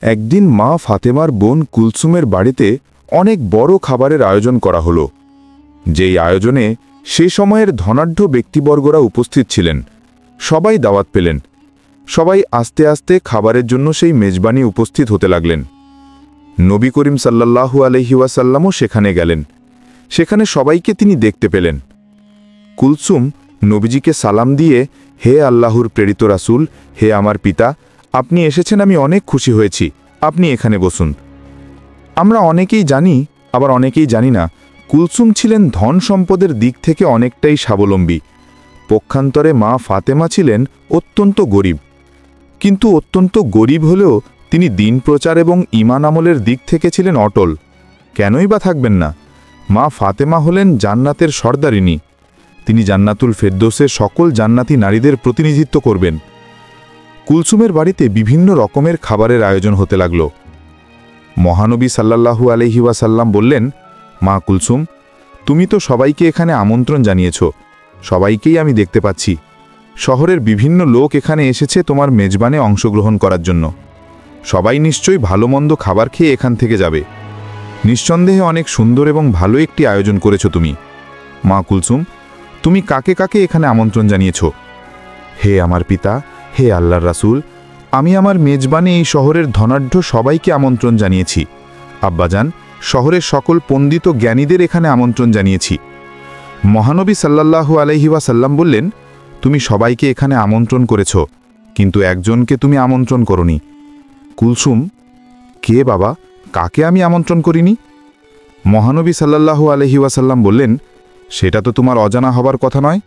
একদিন মা ফাতেমার বোন কুলসুমের বাড়িতে অনেক বড় খাবারের আয়োজন করা হলো। যেই আয়োজনে সে সময়ের ধনাঢ্য ব্যক্তিবর্গরা উপস্থিত ছিলেন। সবাই দাওয়াত পেলেন। সবাই আস্তে আস্তে খাবারের জন্য সেই মেজবানি উপস্থিত হতে লাগলেন। নবী করিম সাল্লাল্লাহু আলাইহি ওয়াসাল্লামও সেখানে গেলেন। সেখানে সবাইকে তিনি দেখতে পেলেন। কুলসুম নবীজিকে সালাম দিয়ে, হে আল্লাহর প্রেরিত রাসূল, হে আমার পিতা, আপনি এসেছেন, আমি অনেক খুশি হয়েছি, আপনি এখানে বসুন। আমরা অনেকেই জানি, আবার অনেকেই জানি না, কুলসুম ছিলেন ধন সম্পদের দিক থেকে অনেকটাই স্বাবলম্বী। পক্ষান্তরে মা ফাতেমা ছিলেন অত্যন্ত গরিব। কিন্তু অত্যন্ত গরিব হলেও তিনি দিন প্রচার এবং ঈমান আমলের দিক থেকে ছিলেন অটল। কেনই বা থাকবেন না? মা ফাতেমা হলেন জান্নাতের সর্দারিনী। তিনি জান্নাতুল ফেরদৌসের সকল জান্নাতি নারীদের প্রতিনিধিত্ব করবেন। কুলসুমের বাড়িতে বিভিন্ন রকমের খাবারের আয়োজন হতে লাগল। মহানবী সাল্লাল্লাহু আলাইহি ওয়াসাল্লাম বললেন, মা কুলসুম, তুমি তো সবাইকে এখানে আমন্ত্রণ জানিয়েছ, সবাইকেই আমি দেখতে পাচ্ছি। শহরের বিভিন্ন লোক এখানে এসেছে তোমার মেজবানে অংশগ্রহণ করার জন্য। সবাই নিশ্চয়ই ভালো মন্দ খাবার খেয়ে এখান থেকে যাবে। নিঃসন্দেহে অনেক সুন্দর এবং ভালো একটি আয়োজন করেছ তুমি। মা কুলসুম, তুমি কাকে কাকে এখানে আমন্ত্রণ জানিয়েছ? হে আমার পিতা, হে আল্লাহর রাসূল, আমি আমার মেজবানে এই শহরের ধনাঢ্য সবাইকে আমন্ত্রণ জানিয়েছি। আব্বাজান, শহরের সকল পণ্ডিত ও জ্ঞানীদের এখানে আমন্ত্রণ জানিয়েছি। মহানবী সাল্লাল্লাহু আলাইহি ওয়াসাল্লাম বললেন, তুমি সবাইকে এখানে আমন্ত্রণ করেছ, কিন্তু একজনকে তুমি আমন্ত্রণ করনি। কুলসুম, কে বাবা, কাকে আমি আমন্ত্রণ করিনি? মহানবী সাল্লাল্লাহু আলাইহি ওয়াসাল্লাম বললেন, সেটা তো তোমার অজানা হবার কথা নয়,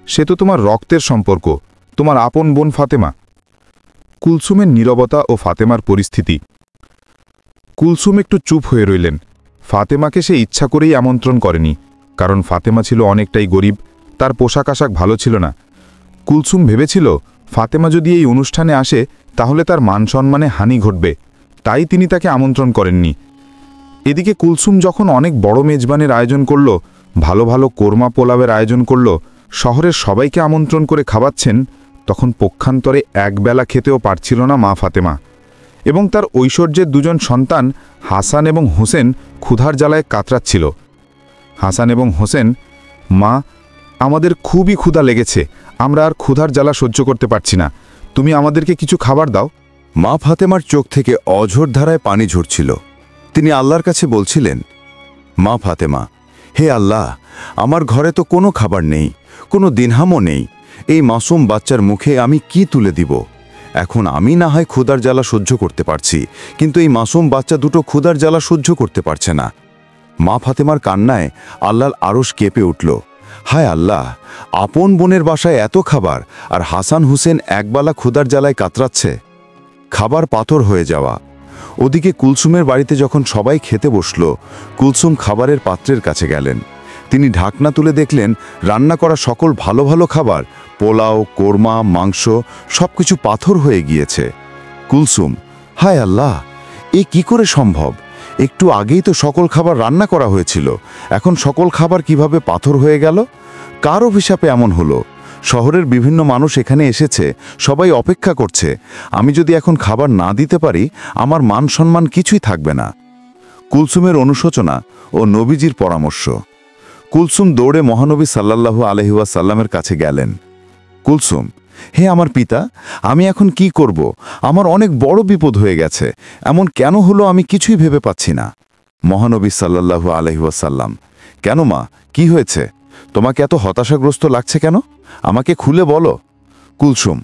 সে তো তোমার রক্তের সম্পর্ক, তোমার আপন বোন ফাতেমা। কুলসুমের নীরবতা ও ফাতেমার পরিস্থিতি। কুলসুম একটু চুপ হয়ে রইলেন। ফাতেমাকে সে ইচ্ছা করেই আমন্ত্রণ করেনি, কারণ ফাতেমা ছিল অনেকটাই গরিব, তার পোশাক আশাক ভালো ছিল না। কুলসুম ভেবেছিল ফাতেমা যদি এই অনুষ্ঠানে আসে তাহলে তার মান সম্মানে হানি ঘটবে, তাই তিনি তাকে আমন্ত্রণ করেননি। এদিকে কুলসুম যখন অনেক বড় মেজবানের আয়োজন করল, ভালো ভালো কোরমা পোলাওয়ের আয়োজন করল, শহরের সবাইকে আমন্ত্রণ করে খাওয়াচ্ছেন, তখন পক্ষান্তরে একবেলা খেতেও পারছিল না মা ফাতেমা এবং তার ঐশ্বর্যের দুজন সন্তান হাসান এবং হোসেন ক্ষুধার জ্বালায় কাতরাচ্ছিল। হাসান এবং হোসেন, মা, আমাদের খুবই ক্ষুধা লেগেছে, আমরা আর ক্ষুধার জ্বালা সহ্য করতে পারছি না, তুমি আমাদেরকে কিছু খাবার দাও। মা ফাতেমার চোখ থেকে অঝোর ধারায় পানি ঝরছিল। তিনি আল্লাহর কাছে বলছিলেন, মা ফাতেমা, হে আল্লাহ, আমার ঘরে তো কোনো খাবার নেই, কোনো দিনহামও নেই, এই মাসুম বাচ্চার মুখে আমি কি তুলে দিব? এখন আমি না হয় ক্ষুধার জ্বালা সহ্য করতে পারছি, কিন্তু এই মাসুম বাচ্চা দুটো ক্ষুধার জ্বালা সহ্য করতে পারছে না। মা ফাতেমার কান্নায় আল্লাহর আরশ কেঁপে উঠল। হায় আল্লাহ, আপন বোনের বাসায় এত খাবার, আর হাসান হুসেন একবেলা ক্ষুধার জ্বালায় কাতরাচ্ছে। খাবার পাথর হয়ে যাওয়া। ওদিকে কুলসুমের বাড়িতে যখন সবাই খেতে বসল, কুলসুম খাবারের পাত্রের কাছে গেলেন। তিনি ঢাকনা তুলে দেখলেন রান্না করা সকল ভালো ভালো খাবার, পোলাও, কোরমা, মাংস, সবকিছু পাথর হয়ে গিয়েছে। কুলসুম, হায় আল্লাহ, এ কি করে সম্ভব? একটু আগেই তো সকল খাবার রান্না করা হয়েছিল, এখন সকল খাবার কিভাবে পাথর হয়ে গেল? কার অভিশাপে এমন হলো? শহরের বিভিন্ন মানুষ এখানে এসেছে, সবাই অপেক্ষা করছে। আমি যদি এখন খাবার না দিতে পারি, আমার মান সম্মান কিছুই থাকবে না। কুলসুমের অনুশোচনা ও নবীজির পরামর্শ। কুলসুম দৌড়ে মহানবী সাল্লাল্লাহু আলাইহি ওয়াসাল্লামের কাছে গেলেন। কুলসুম, হে আমার পিতা, আমি এখন কি করব? আমার অনেক বড় বিপদ হয়ে গেছে, এমন কেন হলো আমি কিছুই ভেবে পাচ্ছি না। মহানবী সাল্লাল্লাহু আলাইহি ওয়াসাল্লাম, কেন মা, কি হয়েছে? তোমাকে এত হতাশাগ্রস্ত লাগছে কেন? আমাকে খুলে বলো। কুলসুম,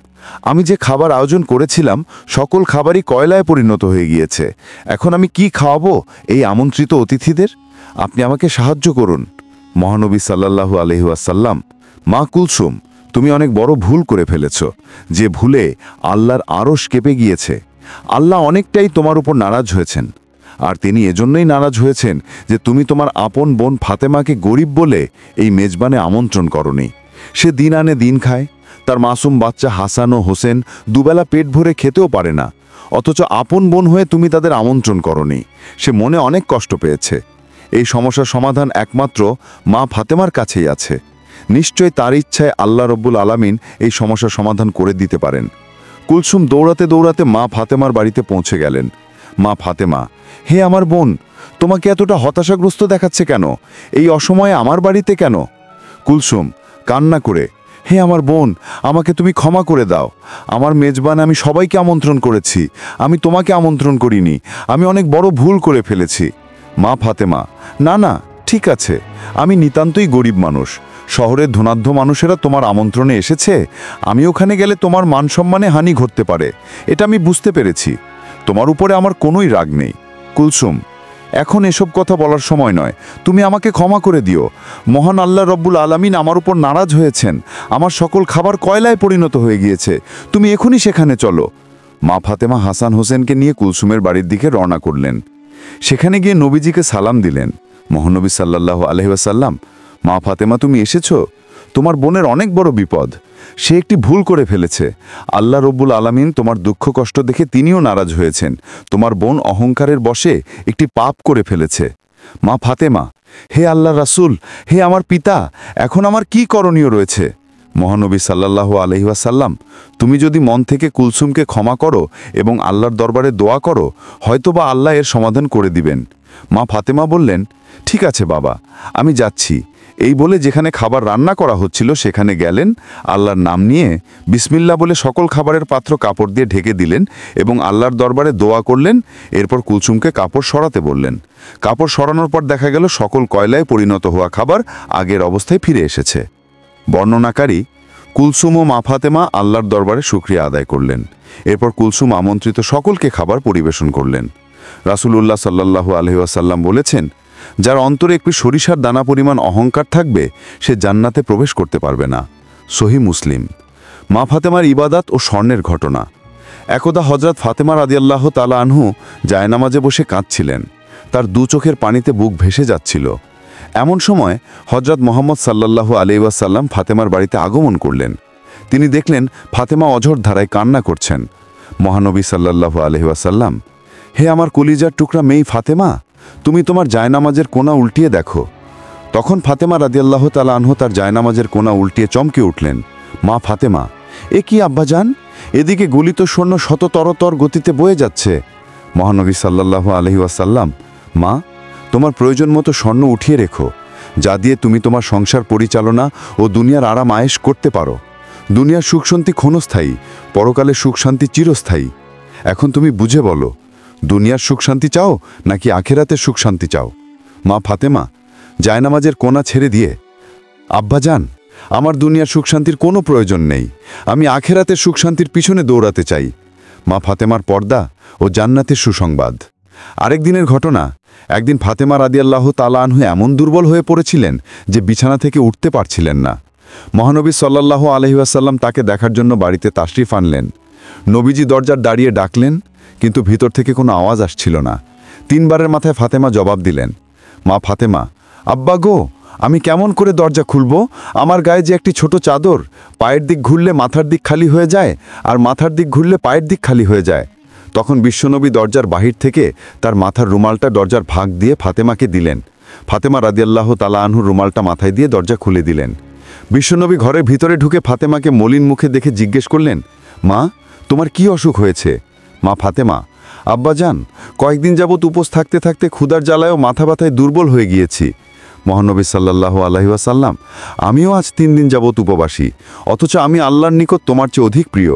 আমি যে খাবার আয়োজন করেছিলাম সকল খাবারই কয়লায় পরিণত হয়ে গিয়েছে। এখন আমি কি খাওয়াবো এই আমন্ত্রিত অতিথিদের? আপনি আমাকে সাহায্য করুন। মহানবী সাল্লাল্লাহু আলাইহি ওয়াসাল্লাম, মা কুলসুম, তুমি অনেক বড় ভুল করে ফেলেছ, যে ভুলে আল্লাহর আরশ কেঁপে গিয়েছে। আল্লাহ অনেকটাই তোমার উপর নারাজ হয়েছেন, আর তিনি এজন্যই নারাজ হয়েছেন যে তুমি তোমার আপন বোন ফাতেমাকে গরিব বলে এই মেজবানে আমন্ত্রণ করনি। সে দিন আনে দিন খায়, তার মাসুম বাচ্চা হাসান ও হোসেন দুবেলা পেট ভরে খেতেও পারে না, অথচ আপন বোন হয়ে তুমি তাদের আমন্ত্রণ করনি। সে মনে অনেক কষ্ট পেয়েছে। এই সমস্যার সমাধান একমাত্র মা ফাতেমার কাছেই আছে। নিশ্চয় তার ইচ্ছায় আল্লাহ রব্বুল আলামিন এই সমস্যার সমাধান করে দিতে পারেন। কুলসুম দৌড়াতে দৌড়াতে মা ফাতেমার বাড়িতে পৌঁছে গেলেন। মা ফাতেমা, হে আমার বোন, তোমাকে এতটা হতাশাগ্রস্ত দেখাচ্ছে কেন? এই অসময়ে আমার বাড়িতে কেন? কুলসুম কান্না করে, হে আমার বোন, আমাকে তুমি ক্ষমা করে দাও। আমার মেজবান আমি সবাইকে আমন্ত্রণ করেছি, আমি তোমাকে আমন্ত্রণ করিনি। আমি অনেক বড় ভুল করে ফেলেছি। মা ফাতেমা, না না, ঠিক আছে, আমি নিতান্তই গরিব মানুষ। শহরের ধনাঢ্য মানুষেরা তোমার আমন্ত্রণে এসেছে, আমি ওখানে গেলে তোমার মানসম্মানে হানি ঘটতে পারে, এটা আমি বুঝতে পেরেছি। তোমার উপরে আমার কোনোই রাগ নেই। কুলসুম, এখন এসব কথা বলার সময় নয়, তুমি আমাকে ক্ষমা করে দিও। মহান আল্লাহ রব্বুল আলামিন আমার উপর নারাজ হয়েছেন, আমার সকল খাবার কয়লায় পরিণত হয়ে গিয়েছে। তুমি এখনই সেখানে চলো। মা ফাতেমা হাসান হোসেনকে নিয়ে কুলসুমের বাড়ির দিকে রওনা করলেন। সেখানে গিয়ে নবীজিকে সালাম দিলেন। মহানবী সাল্লাল্লাহু আলাইহি ওয়াসাল্লাম, মা ফাতেমা তুমি এসেছো? তোমার বোনের অনেক বড় বিপদ, সে একটি ভুল করে ফেলেছে। আল্লাহ রব্বুল আলামিন তোমার দুঃখ কষ্ট দেখে তিনিও নারাজ হয়েছেন। তোমার বোন অহংকারের বশে একটি পাপ করে ফেলেছে। মা ফাতেমা, হে আল্লাহ রাসূল, হে আমার পিতা, এখন আমার কি করণীয় রয়েছে? মহানবী সাল্লাল্লাহু আলাইহি ওয়াসাল্লাম, তুমি যদি মন থেকে কুলসুমকে ক্ষমা করো এবং আল্লাহর দরবারে দোয়া করো, হয়তোবা আল্লাহ এর সমাধান করে দিবেন। মা ফাতেমা বললেন, ঠিক আছে বাবা, আমি যাচ্ছি। এই বলে যেখানে খাবার রান্না করা হচ্ছিল সেখানে গেলেন, আল্লাহর নাম নিয়ে বিসমিল্লাহ বলে সকল খাবারের পাত্র কাপড় দিয়ে ঢেকে দিলেন এবং আল্লাহর দরবারে দোয়া করলেন। এরপর কুলসুমকে কাপড় সরাতে বললেন। কাপড় সরানোর পর দেখা গেল সকল কয়লায় পরিণত হওয়া খাবার আগের অবস্থায় ফিরে এসেছে। বর্ণনাকারী, কুলসুম ও মা ফাতেমা আল্লাহর দরবারে শুকরিয়া আদায় করলেন। এরপর কুলসুম আমন্ত্রিত সকলকে খাবার পরিবেশন করলেন। রাসূলুল্লাহ সাল্লাল্লাহু আলাইহি ওয়াসাল্লাম বলেছেন, যার অন্তরে একটু সরিষার দানা পরিমাণ অহংকার থাকবে সে জান্নাতে প্রবেশ করতে পারবে না। সহিহ মুসলিম। মা ফাতেমার ইবাদাত ও স্বর্ণের ঘটনা। একদা হযরত ফাতেমা রাদিয়াল্লাহু তাআলা আনহু জায়নামাজে বসে কাঁদছিলেন। তার দু চোখের পানিতে বুক ভেসে যাচ্ছিল। এমন সময় হযরত মুহাম্মদ সাল্লাল্লাহু আলাইহি ওয়াসাল্লাম ফাতেমার বাড়িতে আগমন করলেন। তিনি দেখলেন ফাতেমা অঝোর ধারায় কান্না করছেন। মহানবী সাল্লাল্লাহু আলাইহি ওয়াসাল্লাম, হে আমার কলিজার টুকরা মেয়ে ফাতেমা, তুমি তোমার জায়নামাজের কোণা উল্টিয়ে দেখো। তখন ফাতেমা রাদিয়াল্লাহু তাআলা আনহু তার জায়নামাজের কোণা উল্টিয়ে চমকে উঠলেন। মা ফাতেমা, এ কি আব্বাজান? এদিকে গলিত স্বর্ণ শততরতর গতিতে বয়ে যাচ্ছে। মহানবী সাল্লাল্লাহু আলাইহি ওয়াসাল্লাম, মা, তোমার প্রয়োজন মতো স্বর্ণ উঠিয়ে রেখো, যা দিয়ে তুমি তোমার সংসার পরিচালনা ও দুনিয়ার আরাম আয়েশ করতে পারো। দুনিয়ার সুখ শান্তি ক্ষণস্থায়ী, পরকালের সুখ শান্তি চিরস্থায়ী। এখন তুমি বুঝে বলো, দুনিয়ার সুখ শান্তি চাও নাকি আখেরাতের সুখ শান্তি চাও? মা ফাতেমা জায়নামাজের কোণা ছেড়ে দিয়ে, আব্বাজান, আমার দুনিয়ার সুখ শান্তির কোনো প্রয়োজন নেই, আমি আখেরাতের সুখ শান্তির পিছনে দৌড়াতে চাই। মা ফাতেমার পর্দা ও জান্নাতের সুসংবাদ। আরেক দিনের ঘটনা। একদিন ফাতেমা রাদিয়াল্লাহু তাআলা আনহু এমন দুর্বল হয়ে পড়েছিলেন যে বিছানা থেকে উঠতে পারছিলেন না। মহানবী সাল্লাল্লাহু আলাইহি ওয়াসাল্লাম তাকে দেখার জন্য বাড়িতে তাশরিফ আনলেন। নবীজি দরজার দাঁড়িয়ে ডাকলেন, কিন্তু ভিতর থেকে কোনো আওয়াজ আসছিল না। তিনবারের মাথায় ফাতেমা জবাব দিলেন, মা ফাতেমা, আব্বা গো, আমি কেমন করে দরজা খুলব? আমার গায়ে যে একটি ছোট চাদর, পায়ের দিক ঘুরলে মাথার দিক খালি হয়ে যায়, আর মাথার দিক ঘুরলে পায়ের দিক খালি হয়ে যায়। তখন বিশ্বনবী দরজার বাহির থেকে তার মাথার রুমালটা দরজার ফাঁক দিয়ে ফাতেমাকে দিলেন। ফাতেমা রাদিয়াল্লাহু তাআলা আনহুর রুমালটা মাথায় দিয়ে দরজা খুলে দিলেন। বিশ্বনবী ঘরের ভিতরে ঢুকে ফাতেমাকে মলিন মুখে দেখে জিজ্ঞেস করলেন, মা, তোমার কি অসুখ হয়েছে? মা ফাতেমা, আব্বাজান, কয়েকদিন যাবৎ উপোস থাকতে থাকতে ক্ষুধার জ্বালায়ও মাথা ব্যথায় দুর্বল হয়ে গিয়েছি। মহানবী সাল্লাল্লাহু আলাইহি ওয়াসাল্লাম, আমিও আজ 3 দিন যাবৎ উপবাসী, অথচ আমি আল্লাহর নিকট তোমার চেয়ে অধিক প্রিয়।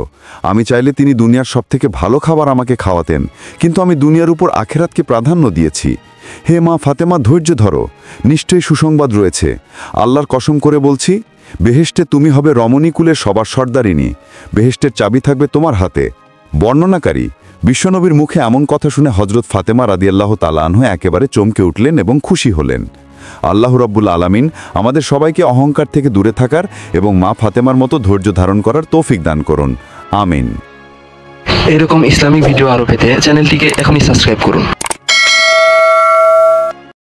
আমি চাইলে তিনি দুনিয়ার সবথেকে ভালো খাবার আমাকে খাওয়াতেন, কিন্তু আমি দুনিয়ার উপর আখেরাতকে প্রাধান্য দিয়েছি। হে মা ফাতেমা, ধৈর্য ধরো, নিশ্চয়ই সুসংবাদ রয়েছে। আল্লাহর কসম করে বলছি, বেহেশতে তুমি হবে রমণীকুলের সবার সর্দারিনী, বেহেশতের চাবি থাকবে তোমার হাতে। বর্ণনাকারী, বিশ্বনবীর মুখে এমন কথা শুনে হযরত ফাতেমা রাদিয়াল্লাহু তাআলা আনহু একেবারে চমকে উঠলেন এবং খুশি হলেন। আল্লাহ রাব্বুল আলামিন আমাদের সবাইকে অহংকার থেকে দূরে থাকার এবং মা ফাতেমার মতো ধৈর্য ধারণ করার তৌফিক দান করুন। আমিন। এরকম ইসলামিক ভিডিও আরো পেতে চ্যানেলটিকে এখনই সাবস্ক্রাইব করুন।